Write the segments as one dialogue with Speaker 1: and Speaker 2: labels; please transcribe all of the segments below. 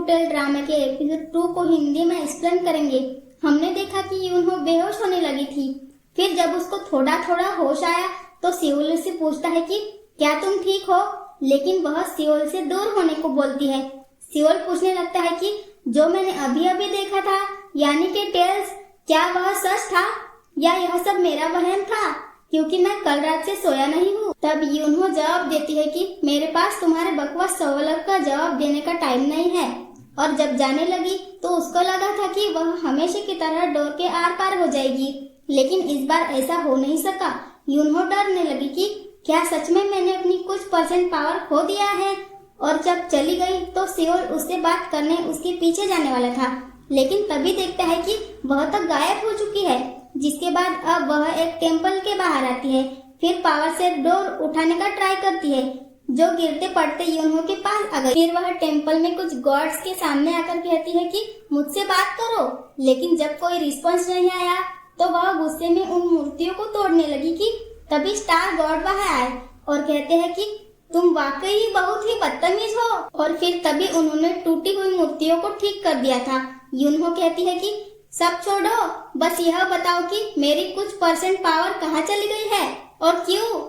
Speaker 1: Hotel drama के episode 2 को हिंदी में एक्सप्लेन करेंगे। हमने देखा कि यूनहो बेहोश होने लगी थी। फिर जब उसको थोड़ा थोड़ा होश आया तो सियोल से पूछता है कि क्या तुम ठीक हो, लेकिन वह सियोल से दूर होने को बोलती है। सियोल पूछने लगता है कि जो मैंने अभी अभी देखा था यानी कि टेल्स, क्या वह सच था या यह सब मेरा वहम था, क्योंकि मैं कल रात से सोया नहीं हूँ। तब यूनहो जवाब देती है कि मेरे पास तुम्हारे बकवास सवालों का जवाब देने का टाइम नहीं है। और जब जाने लगी तो उसको लगा था कि वह हमेशा की तरह डोर के आर पार हो जाएगी, लेकिन इस बार ऐसा हो नहीं सका। यूनहो डरने लगी कि क्या सच में मैंने अपनी कुछ % पावर खो दिया है। और जब चली गई तो सियोल उससे बात करने उसके पीछे जाने वाला था, लेकिन तभी देखता है कि वह तो गायब हो चुकी है। जिसके बाद अब वह एक टेम्पल के बाहर आती है। फिर पावर से डोर उठाने का ट्राई करती है, जो गिरते पड़ते यूनहो के पास आ गई। फिर वह टेम्पल में कुछ गॉड्स के सामने आकर कहती है कि मुझसे बात करो, लेकिन जब कोई रिस्पॉन्स नहीं आया तो वह गुस्से में उन मूर्तियों को तोड़ने लगी कि तभी स्टार गॉड वहां आए और कहते हैं कि तुम वाकई बहुत ही बदतमीज हो। और फिर तभी उन्होंने टूटी हुई मूर्तियों को ठीक कर दिया था। यूनहो कहती है कि सब छोड़ो, बस यह बताओ कि मेरी कुछ % पावर कहाँ चली गई है और क्यों।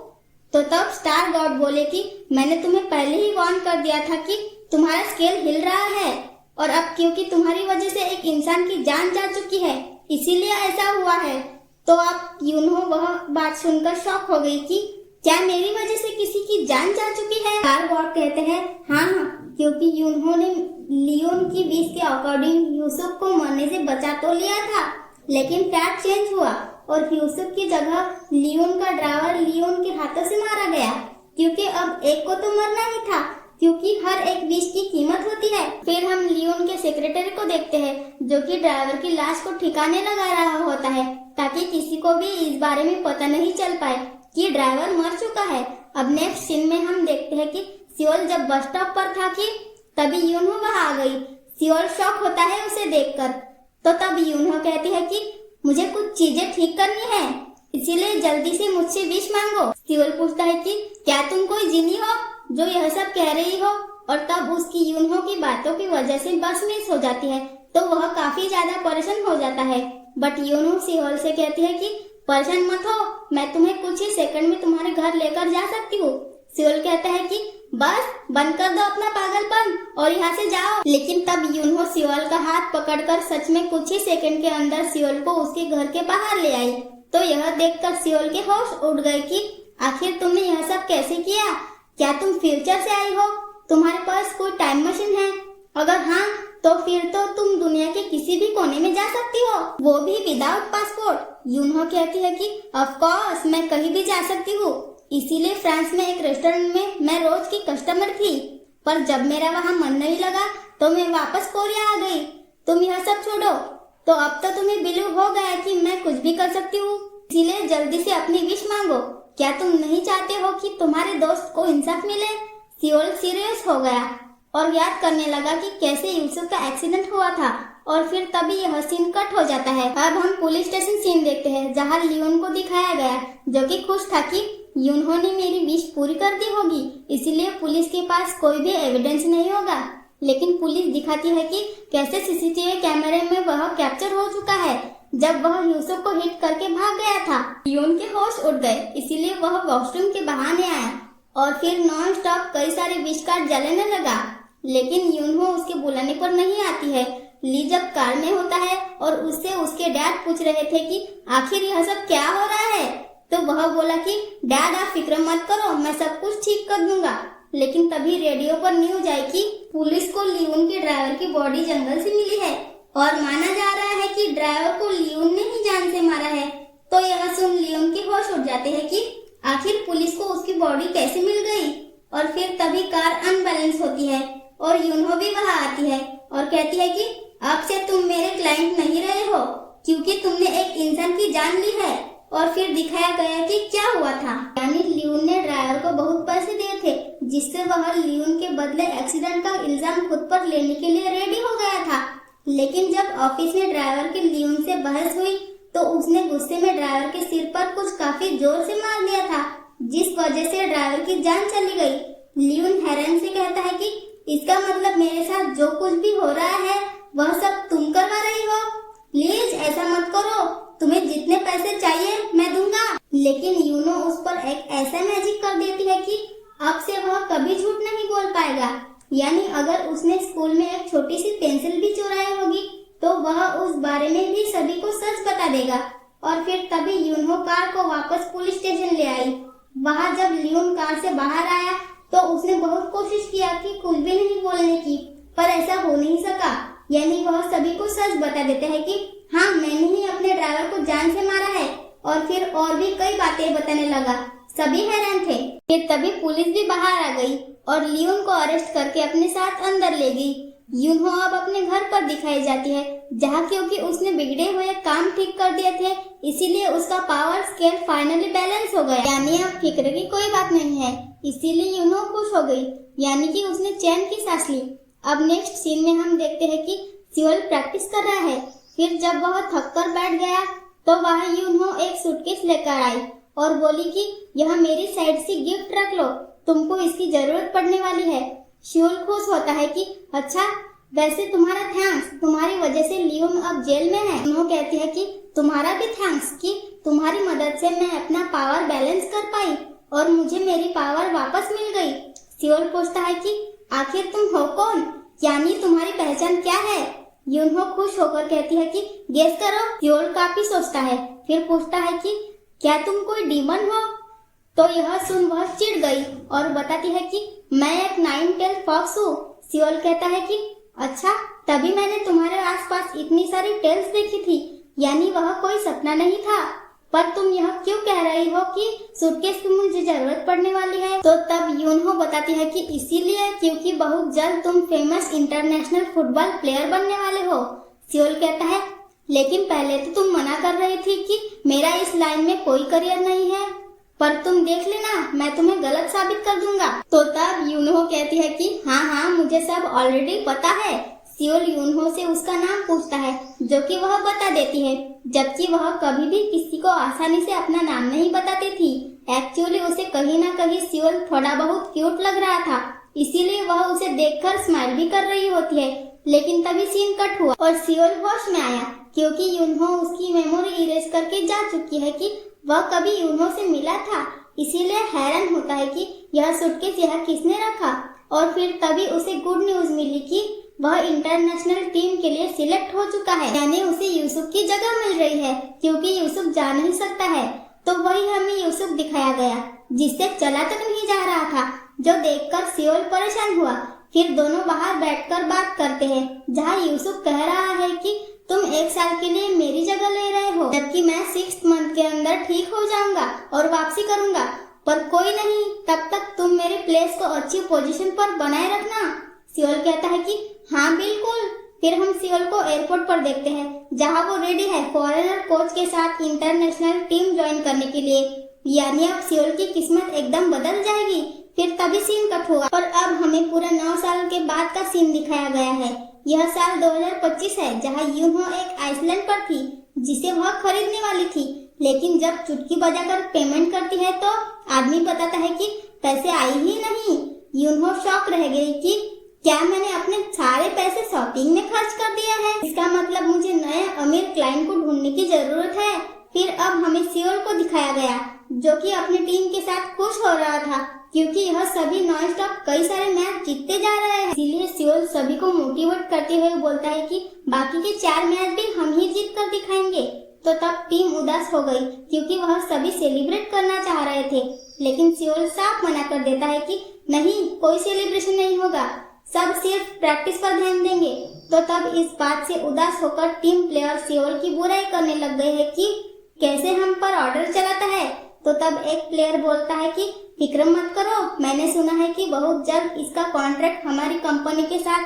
Speaker 1: तो तब स्टार गॉड बोले कि मैंने तुम्हें पहले ही वार्न कर दिया था कि तुम्हारा स्केल हिल रहा है, और अब क्योंकि तुम्हारी वजह से एक इंसान की जान जा चुकी है इसीलिए ऐसा हुआ है। तो अब यूनहो वह बात सुनकर शॉक हो गई कि क्या मेरी वजह से किसी की जान जा चुकी है। स्टार गॉड कहते हैं हाँ, क्योंकि यूनहो ने लियोन की विश के अकॉर्डिंग यूसुफ को मरने से बचा तो लिया था, लेकिन फैक्ट चेंज हुआ और यूसुफ की जगह लियोन का ड्राइवर लियोन के हाथों से मारा गया, क्योंकि अब एक को तो मरना ही था, क्योंकि हर एक विश की कीमत होती है। फिर हम लियोन के सेक्रेटरी को देखते हैं, जो कि ड्राइवर की लाश को ठिकाने लगा रहा होता है, ताकि किसी को भी इस बारे में पता नहीं चल पाए कि ड्राइवर मर चुका है। अब नेक्स्ट सीन में हम देखते हैं कि सियोल जब बस स्टॉप पर था कि तभी यूनहो वहां आ गई। सियोल शॉक होता है उसे देखकर। तो तब यूनहो कहती है कि मुझे कुछ चीजें ठीक करनी है, इसीलिए जल्दी से मुझसे विश मांगो। सियोल पूछता है कि क्या तुम कोई जिनी हो जो यह सब कह रही हो, और तब उसकी यूनहो की बातों की वजह से बस मिस हो जाती है, तो वह काफी ज्यादा परेशान हो जाता है। बट यूनहो सियोल से कहती है कि परेशान मत हो, मैं तुम्हें कुछ ही सेकंड में तुम्हारे घर लेकर जा सकती हूँ। सियोल कहता है कि बस बंद कर दो अपना पागलपन और यहाँ से जाओ। लेकिन तब यूनहो सियोल का हाथ पकड़कर सच में कुछ ही सेकंड के अंदर सियोल को उसके घर के बाहर ले आई। तो यह देखकर सियोल के होश उड़ गए कि आखिर तुमने यह सब कैसे किया। क्या तुम फ्यूचर से आई हो? तुम्हारे पास कोई टाइम मशीन है? अगर हाँ तो फिर तो तुम दुनिया के किसी भी कोने में जा सकती हो, वो भी विदाउट पासपोर्ट। यूनहो कहती है कि ऑफ कोर्स मैं कहीं भी जा सकती हूँ, इसीलिए फ्रांस में एक रेस्टोरेंट में मैं रोज की कस्टमर थी, पर जब मेरा वहाँ मन नहीं लगा तो मैं वापस कोरिया आ गई। तुम यह सब छोड़ो, तो अब तो तुम्हें बिलीव हो गया कि मैं कुछ भी कर सकती हूँ, इसीलिए जल्दी से अपनी विश मांगो। क्या तुम नहीं चाहते हो कि तुम्हारे दोस्त को इंसाफ मिले? सियोल सीरियस हो गया और याद करने लगा कि कैसे यूसुफ का एक्सीडेंट हुआ था, और फिर तभी यह सीन कट हो जाता है। अब हम पुलिस स्टेशन सीन देखते हैं, जहाँ लियोन को दिखाया गया, जो कि खुश था कि यूनहो ने मेरी विश पूरी कर दी होगी, इसलिए पुलिस के पास कोई भी एविडेंस नहीं होगा। लेकिन पुलिस दिखाती है कि कैसे सीसीटीवी कैमरे में वह कैप्चर हो चुका है, जब वह यूसुफ को हिट करके भाग गया था। लियोन के होश उड़ गए, इसीलिए वह वॉशरूम के बहाने आया और फिर नॉन स्टॉप कई सारे विश कार्ड जलाने लगा। लेकिन यूनहो उसके बुलाने पर नहीं आती है। ली जब कार में होता है और उससे उसके डैड पूछ रहे थे कि आखिर यह सब क्या हो रहा है, तो वह बोला कि डैड आप फिक्र मत करो, मैं सब कुछ ठीक कर दूंगा। लेकिन तभी रेडियो पर न्यूज आई कि पुलिस को लियोन के ड्राइवर की बॉडी जंगल से मिली है और माना जा रहा है कि ड्राइवर को लियोन ने ही जान से मारा है। तो यह सुन लियोन के होश उड़ जाते हैं कि आखिर पुलिस को उसकी बॉडी कैसे मिल गई। और फिर तभी कार अनबैलेंस होती है और यूनहो भी वहां आती है और कहती है कि अब से तुम मेरे क्लाइंट नहीं रहे हो, क्योंकि तुमने एक इंसान की जान ली है। और फिर दिखाया गया कि क्या हुआ था, यानी लियोन ने ड्राइवर को बहुत पैसे दिए थे, जिससे वह लियोन के बदले एक्सीडेंट का इल्जाम खुद पर लेने के लिए रेडी हो गया था। लेकिन जब ऑफिस में ड्राइवर के लियोन से बहस हुई तो उसने गुस्से में ड्राइवर के सिर पर कुछ काफी जोर से मार दिया था, जिस वजह से ड्राइवर की जान चली गई। लियोन हैरान से कहता है कि इसका मतलब मेरे साथ जो कुछ भी हो रहा है वह सब तुम करवा रही हो। प्लीज ऐसा मत करो, तुम्हें जितने पैसे चाहिए मैं दूंगा। लेकिन यूनो उस पर एक ऐसा मैजिक कर देती है कि अब से वह कभी झूठ नहीं बोल पाएगा। यानी अगर उसने स्कूल में एक छोटी सी पेंसिल भी चुराई होगी तो वह उस बारे में भी सभी को सच बता देगा। और फिर तभी यूनहो कार को वापस पुलिस स्टेशन ले आई। वहाँ जब लियोन कार से बाहर आया तो उसने बहुत कोशिश किया कि कुछ भी नहीं बोलने की, पर ऐसा हो नहीं सका। यानी वह सभी को सच बता देता है कि हाँ, मैंने ही अपने ड्राइवर को जान से मारा है। और फिर और भी कई बातें बताने लगा। सभी हैरान थे। फिर तभी पुलिस भी बाहर आ गई और लियोन को अरेस्ट करके अपने साथ अंदर ले गई। यूनहो अब अपने घर पर दिखाई जाती है, जहाँ क्योंकि उसने बिगड़े हुए काम ठीक कर दिए थे, इसीलिए उसका पावर स्केल फाइनली बैलेंस हो गया। यानी अब फिक्र की कोई बात नहीं है। इसीलिए यूनहो खुश हो गई, यानी कि उसने चैन की सांस ली। अब नेक्स्ट सीन में हम देखते हैं कि सियोल प्रैक्टिस कर रहा है। फिर जब वह थक कर बैठ गया तो वह यूनहो एक सूटकेस लेकर आई और बोली कि यह मेरी साइड से गिफ्ट रख लो, तुमको इसकी जरूरत पड़ने वाली है। सियोल खुश होता है कि अच्छा, वैसे तुम्हारा थैंक्स, तुम्हारी वजह से लियोन अब जेल में है। यूनहो कहती है कि तुम्हारा भी थैंक्स कि तुम्हारी मदद से मैं अपना पावर बैलेंस कर पाई और मुझे मेरी पावर वापस मिल गई। सियोल पूछता है कि आखिर तुम हो कौन, यानी तुम्हारी पहचान क्या है। यूनहो खुश होकर कहती है कि गेस करो। सियोल काफी सोचता है, फिर पूछता है कि क्या तुम कोई डीमन हो। तो यह सुन वह चिढ़ गई और बताती है कि मैं एक 9 टेल फॉक्स हूँ। सियोल कहता है कि अच्छा, तभी मैंने तुम्हारे आसपास इतनी सारी टेल्स देखी थी, यानी वह कोई सपना नहीं था। पर तुम यह क्यों कह रही हो कि सूटकेस की मुझे जरूरत पड़ने वाली है। तो तब यूनहो बताती है कि इसीलिए क्योंकि बहुत जल्द तुम फेमस इंटरनेशनल फुटबॉल प्लेयर बनने वाले हो। सियोल कहता है लेकिन पहले तो तुम मना कर रही थी कि मेरा इस लाइन में कोई करियर नहीं है, पर तुम देख लेना, मैं तुम्हें गलत साबित कर दूंगा। तो तब यूनहो कहती है कि हाँ, मुझे सब ऑलरेडी पता है। सियोल यूनहो से उसका नाम पूछता है, जो कि वह बता देती है, जबकि वह कभी भी किसी को आसानी से अपना नाम नहीं बताती थी। एक्चुअली उसे कहीं ना कहीं सियोल थोड़ा बहुत क्यूट लग रहा था, इसीलिए वह उसे देखकर स्माइल भी कर रही होती है। लेकिन तभी सीन कट हुआ और सियोल होश में आया, क्योंकि यूनहो उसकी मेमोरी इरेज करके जा चुकी है कि वह कभी यूनहो से मिला था। इसीलिए हैरान होता है कि यह सूटकेस यह किसने रखा। और फिर तभी उसे गुड न्यूज मिली कि वह इंटरनेशनल टीम के लिए सिलेक्ट हो चुका है, यानी उसे यूसुफ की जगह मिल रही है, क्योंकि यूसुफ जा नहीं सकता है। तो वही हमें यूसुफ दिखाया गया, जिससे चला तक नहीं जा रहा था, जो देखकर सियोल परेशान हुआ। फिर दोनों बाहर बैठकर बात करते हैं, जहाँ यूसुफ कह रहा है कि तुम 1 साल के लिए मेरी जगह ले रहे हो, जबकि मैं 6th मंथ के अंदर ठीक हो जाऊंगा और वापसी करूंगा। पर कोई नहीं, तब तक तुम मेरे प्लेस को अच्छी पोजीशन पर बनाए रखना। सियोल कहता है कि हाँ बिल्कुल। फिर हम सियोल को एयरपोर्ट पर देखते हैं, जहाँ वो रेडी है फॉरेनर कोच के साथ इंटरनेशनल टीम ज्वाइन करने के लिए। यानी अब सियोल की किस्मत एकदम बदल जाएगी। फिर तभी सीन कट हुआ और अब हमें पूरा 9 साल के बाद का सीन दिखाया गया है। यह साल 2025 है, जहाँ यूनहो एक आइसलैंड पर थी, जिसे वह खरीदने वाली थी। लेकिन जब चुटकी बजाकर पेमेंट करती है तो आदमी बताता है कि पैसे आए ही नहीं। यूनहो शॉक रह गई कि क्या मैंने अपने सारे पैसे शॉपिंग में खर्च कर दिया है। इसका मतलब मुझे नए अमीर क्लाइंट को ढूंढने की जरूरत है। फिर अब हमें सियोल को दिखाया गया, जो कि अपनी टीम के साथ खुश हो रहा था, क्योंकि यह सभी नॉन स्टॉप कई सारे मैच जीतते जा रहे हैं। इसीलिए सियोल सभी को मोटिवेट करते हुए बोलता है कि बाकी के 4 मैच भी हम ही जीत कर दिखाएंगे। तो तब टीम उदास हो गई, क्योंकि वह सभी सेलिब्रेट करना चाह रहे थे। लेकिन सियोल साफ मना कर देता है कि नहीं, कोई सेलिब्रेशन नहीं होगा, सब सिर्फ प्रैक्टिस पर ध्यान देंगे। तो तब इस बात से उदास होकर टीम प्लेयर सियोल की बुराई करने लग गए हैं कि कैसे हम पर ऑर्डर चलाता है। तो तब एक प्लेयर बोलता है कि फिक्र मत करो, मैंने सुना है कि बहुत जल्द इसका कॉन्ट्रैक्ट हमारी कंपनी के साथ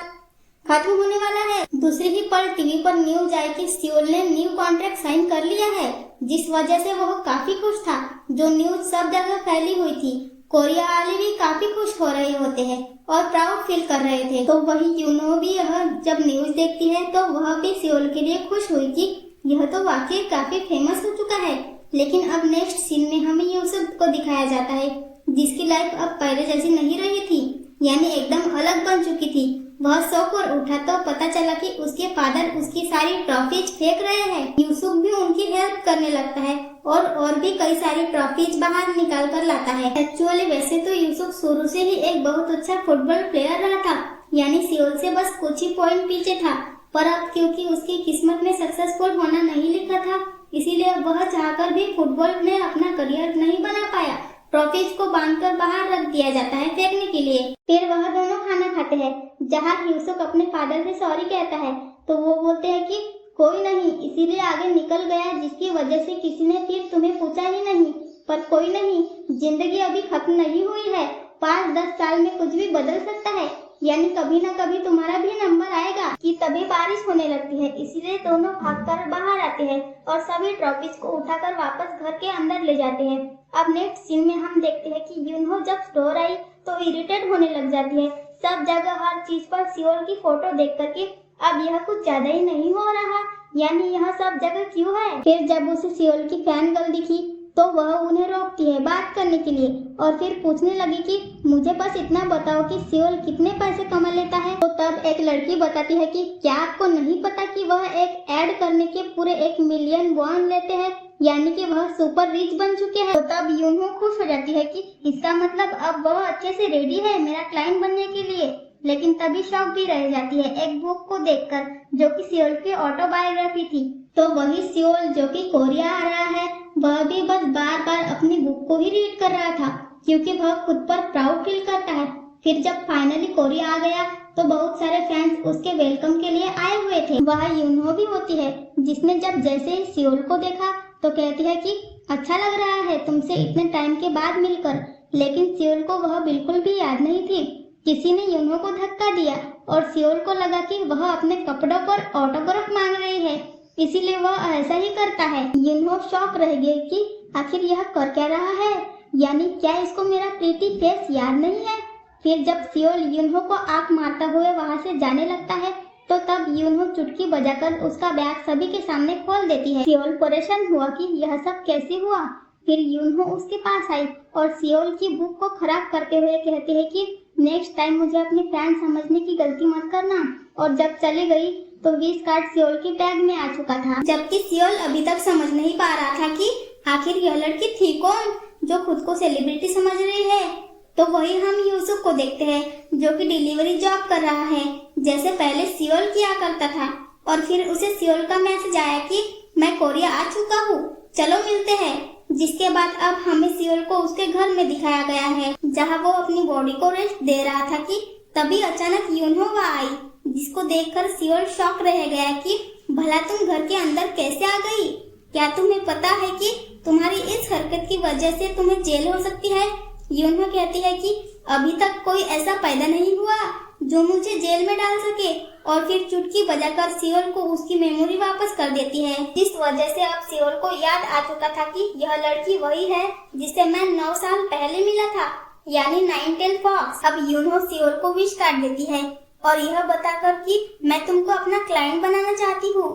Speaker 1: खत्म होने वाला है। दूसरी ही पल टीवी पर न्यूज आई कि सियोल ने न्यू कॉन्ट्रैक्ट साइन कर लिया है, जिस वजह से वह काफी खुश था। जो न्यूज सब जगह फैली हुई थी, कोरिया वाले भी काफी खुश हो रहे होते हैं और प्राउड फील कर रहे थे। तो वही यूनो भी यह जब न्यूज देखती है तो वह भी सियोल के लिए खुश हुई कि यह तो वाकई काफी फेमस हो चुका है। लेकिन अब नेक्स्ट सीन में हमें यूसुफ को दिखाया जाता है, जिसकी लाइफ अब पहले जैसी नहीं रही थी। यानी एकदम अलग बन चुकी थी। वह सोकर उठा तो पता चला कि उसके फादर उसकी सारी ट्रॉफीज फेंक रहे हैं। यूसुफ भी उनकी हेल्प करने लगता है और भी कई सारी ट्रॉफीज बाहर निकाल कर लाता है। एक्चुअली वैसे तो यूसुफ शुरू से ही एक बहुत अच्छा फुटबॉल प्लेयर रहा था, यानी सियोल से बस कुछ ही पॉइंट पीछे था, पर अब क्योंकि उसकी किस्मत में सक्सेसफुल होना नहीं लिखा था, इसीलिए वह चाहकर भी फुटबॉल में अपना करियर नहीं बना पाया। ट्रॉफीज को बांधकर बाहर रख दिया जाता है फेंकने के लिए। फिर वह दोनों खाना खाते हैं, जहाँ यूसुफ अपने फादर से सॉरी कहता है तो वो बोलते हैं कि कोई नहीं, इसीलिए आगे निकल गया जिसकी वजह से किसी ने फिर तुम्हें पूछा ही नहीं। पर कोई नहीं, जिंदगी अभी खत्म नहीं हुई है, 5-10 साल में कुछ भी बदल सकता है, यानी कभी ना कभी तुम्हारा भी नंबर आएगा। कि तभी बारिश होने लगती है, इसीलिए दोनों भागकर बाहर आते हैं और सभी ट्रॉफीज को उठाकर वापस घर के अंदर ले जाते हैं। अब नेक्स्ट सीन में हम देखते हैं कि यूनहो जब स्टोर आई तो इरिटेट होने लग जाती है। सब जगह हर चीज पर सियोल की फोटो देखकर कि अब यह कुछ ज्यादा ही नहीं हो रहा, यानी यह सब जगह क्यों है। फिर जब उसे सियोल की फैन गर्ल दिखी तो वह उन्हें रोकती है बात करने के लिए और फिर पूछने लगी कि मुझे बस इतना बताओ कि सियोल कितने पैसे कमा लेता है। तो तब एक लड़की बताती है कि क्या आपको नहीं पता कि वह एक ऐड करने के पूरे 1 मिलियन वॉन लेते हैं, यानी कि वह सुपर रिच बन चुके हैं। तो तब यूनहो खुश हो जाती है कि इसका मतलब अब वह अच्छे से रेडी है मेरा क्लाइंट बनने के लिए। लेकिन तभी शॉक भी रह जाती है एक बुक को देखकर जो कि सियोल की ऑटोबायोग्राफी थी। तो वही सियोल जो कि कोरिया आ रहा है, वह भी बस बार बार अपनी बुक को ही रीड कर रहा था क्योंकि वह खुद पर प्राउड फील करता है। फिर जब फाइनली कोरिया आ गया तो बहुत सारे फैंस उसके वेलकम के लिए आए हुए थे। वह यूनहो भी होती है जिसने जब जैसे ही सियोल को देखा तो कहती है कि अच्छा लग रहा है तुमसे इतने टाइम के बाद मिलकर। लेकिन सियोल को वह बिल्कुल भी याद नहीं थी। किसी ने यूनहो को धक्का दिया और सियोल को लगा कि वह अपने कपड़ों पर ऑटोग्राफ मांग रही है, इसीलिए वह ऐसा ही करता है। यूनहो शॉक रह गई कि आखिर यह कर क्या रहा है, यानी क्या इसको मेरा प्रीति फेस याद नहीं है। फिर जब सियोल यूनहो को आंख मारता हुए वहां से जाने लगता है तो तब यूनहो चुटकी बजाकर उसका बैग सभी के सामने खोल देती है। सियोल परेशान हुआ कि यह सब कैसे हुआ। फिर यूनहो उसके पास आई और सियोल की बुक को खराब करते हुए कहते हैं कि नेक्स्ट टाइम मुझे अपने फैन समझने की गलती मत करना। और जब चली गई तो विश कार्ड सियोल की बैग में आ चुका था, जबकि सियोल अभी तक समझ नहीं पा रहा था कि आखिर यह लड़की थी कौन जो खुद को सेलिब्रिटी समझ रही है। तो वही हम यूसुफ को देखते हैं जो कि डिलीवरी जॉब कर रहा है जैसे पहले सियोल किया करता था। और फिर उसे सियोल का मैसेज आया कि मैं कोरिया आ चुका हूँ, चलो मिलते हैं। जिसके बाद अब हमें सियोल को उसके घर में दिखाया गया है जहाँ वो अपनी बॉडी को रेस्ट दे रहा था कि तभी अचानक यूनहो आई, जिसको देखकर सियोल शॉक रह गया कि भला तुम घर के अंदर कैसे आ गई। क्या तुम्हें पता है कि तुम्हारी इस हरकत की वजह से तुम्हें जेल हो सकती है। यूनहो कहती है कि अभी तक कोई ऐसा पैदा नहीं हुआ जो मुझे जेल में डाल सके। और फिर चुटकी बजाकर सियोल को उसकी मेमोरी वापस कर देती है, जिस वजह से अब सियोल को याद आ चुका था कि यह लड़की वही है जिसे मैं 9 साल पहले मिला था, यानी 910 फॉक्स। अब यूनहो सियोल को विश कार्ड देती है और यह बताकर कि मैं तुमको अपना क्लाइंट बनाना चाहती हूँ,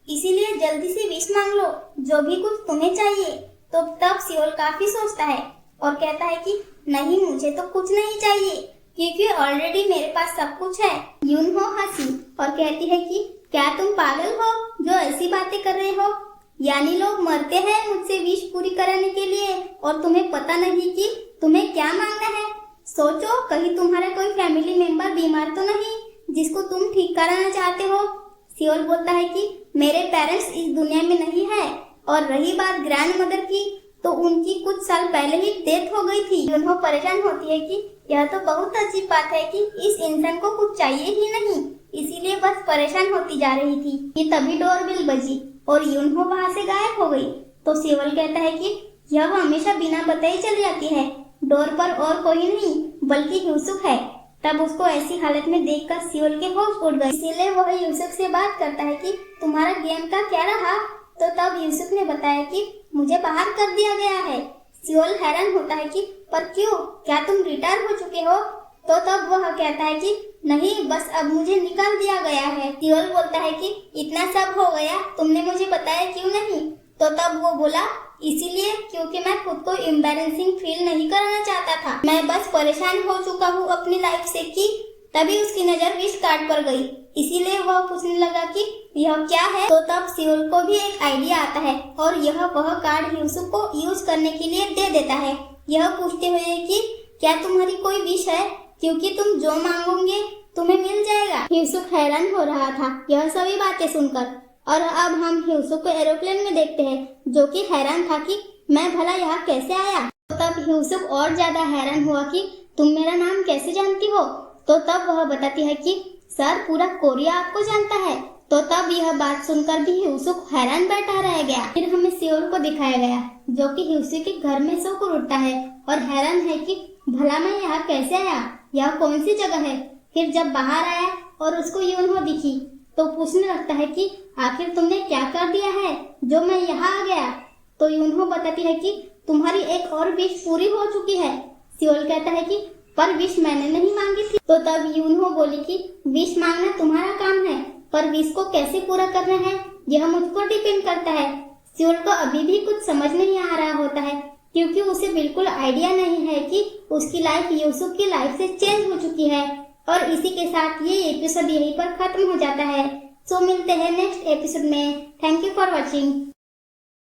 Speaker 1: इसीलिए जल्दी से विश मांग लो जो भी कुछ तुम्हें चाहिए। तो तब सियोल काफी सोचता है और कहता है कि नहीं, मुझे तो कुछ नहीं चाहिए क्योंकि ऑलरेडी मेरे पास सब कुछ है। यूनहो हंसी और कहती है कि क्या तुम पागल हो जो ऐसी बातें कर रहे हो, यानी लोग मरते हैं मुझसे विश पूरी कराने के लिए और तुम्हें पता नहीं कि तुम्हें क्या मांगना है। सोचो कहीं तुम्हारा कोई फैमिली मेंबर बीमार तो नहीं जिसको तुम ठीक कराना चाहते हो। सियोल बोलता है कि मेरे पेरेंट्स इस दुनिया में नहीं है और रही बात ग्रैंड मदर की तो उनकी कुछ साल पहले ही डेथ हो गई थी। यूनहो परेशान होती है कि यह तो बहुत अजीब बात है कि इस इंसान को कुछ चाहिए ही नहीं, इसीलिए बस परेशान होती जा रही थी कि तभी डोरबेल बजी और यूनहो वहाँ से गायब हो गई। तो सियोल कहता है कि यह हमेशा बिना बताए चली जाती है, डोर पर और कोई नहीं बल्कि यूसुफ है। तब उसको ऐसी हालत में देखकर सियोल के होश उड़ गए, इसीलिए वह यूसुफ से बात करता है कि तुम्हारा गेम का क्या रहा। तो तब यूसुफ ने बताया कि मुझे बाहर कर दिया गया है। सियोल हैरान होता है कि पर क्यों, क्या तुम रिटायर हो चुके हो। तो तब वह कहता है कि नहीं, बस अब मुझे निकाल दिया गया है। सियोल बोलता है कि इतना सब हो गया तुमने मुझे बताया क्यों नहीं। तो तब वो बोला, इसीलिए क्योंकि मैं खुद को एम्बैरेसिंग फील नहीं कराना चाहता था। मैं बस परेशान हो चुका हूँ अपनी लाइफ से कि तभी उसकी नजर विश कार्ड पर गई, इसीलिए वह पूछने लगा कि यह क्या है। तो तब सियोल को भी एक आइडिया आता है और यह वह कार्ड यूसुफ को यूज करने के लिए दे देता है, यह पूछते हुए कि क्या तुम्हारी कोई विश है, क्योंकि तुम जो मांगोगे तुम्हें मिल जाएगा। यूसुफ हैरान हो रहा था यह सभी बातें सुनकर। और अब हम यूसुफ को एरोप्लेन में देखते हैं, जो कि हैरान था कि मैं भला यहाँ कैसे आया। तो तब यूसुफ और ज्यादा हैरान हुआ कि तुम मेरा नाम कैसे जानती हो। तो तब वह बताती है कि सर पूरा कोरिया आपको जानता है। तो तब यह बात सुनकर भी यूसुफ हैरान बैठा रह गया। फिर हमें सियोल को दिखाया गया, जो कि यूसुफ के घर में सोकर उठता है और हैरान है कि भला मैं यहाँ कैसे आया, यह कौन सी जगह है। फिर जब बाहर आया और उसको यूनहो दिखी तो पूछने लगता है कि आखिर तुमने क्या कर दिया है जो मैं यहाँ आ गया। तो यूनहो बताती है कि तुम्हारी एक और विश पूरी हो चुकी है। सियोल कहता है कि पर विश मैंने नहीं मांगी थी। तो तब यूनहो बोली कि विश मांगना तुम्हारा काम है, पर विश को कैसे पूरा करना है यह मुझको डिपेंड करता है। सियोल को अभी भी कुछ समझ नहीं आ रहा होता है, क्योंकि उसे बिल्कुल आइडिया नहीं है कि उसकी लाइफ यूसुफ की लाइफ से चेंज हो चुकी है। और इसी के साथ ये एपिसोड यहीं पर खत्म हो जाता है। सो मिलते हैं नेक्स्ट एपिसोड में। Thank you for watching.